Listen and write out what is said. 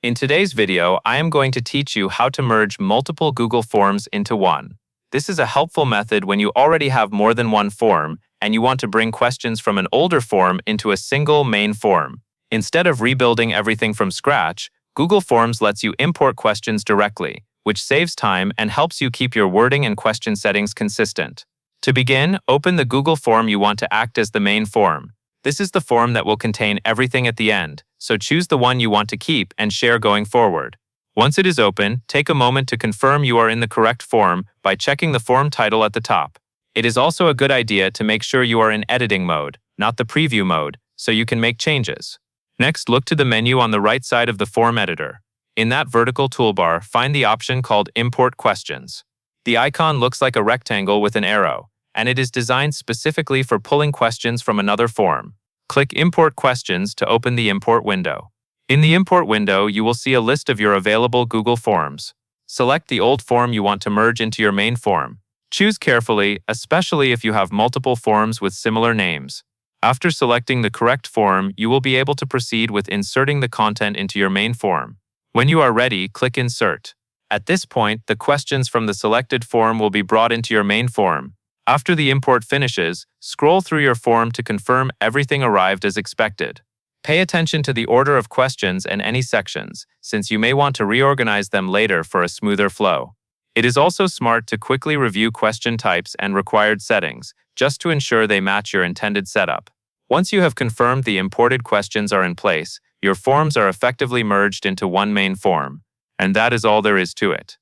In today's video, I am going to teach you how to merge multiple Google Forms into one. This is a helpful method when you already have more than one form and you want to bring questions from an older form into a single main form. Instead of rebuilding everything from scratch, Google Forms lets you import questions directly, which saves time and helps you keep your wording and question settings consistent. To begin, open the Google form you want to act as the main form. This is the form that will contain everything at the end, so choose the one you want to keep and share going forward. Once it is open, take a moment to confirm you are in the correct form by checking the form title at the top. It is also a good idea to make sure you are in editing mode, not the preview mode, so you can make changes. Next, look to the menu on the right side of the form editor. In that vertical toolbar, find the option called Import Questions. The icon looks like a rectangle with an arrow, and it is designed specifically for pulling questions from another form. Click Import Questions to open the import window. In the import window, you will see a list of your available Google Forms. Select the old form you want to merge into your main form. Choose carefully, especially if you have multiple forms with similar names. After selecting the correct form, you will be able to proceed with inserting the content into your main form. When you are ready, click Insert. At this point, the questions from the selected form will be brought into your main form. After the import finishes, scroll through your form to confirm everything arrived as expected. Pay attention to the order of questions and any sections, since you may want to reorganize them later for a smoother flow. It is also smart to quickly review question types and required settings, just to ensure they match your intended setup. Once you have confirmed the imported questions are in place, your forms are effectively merged into one main form. And that is all there is to it.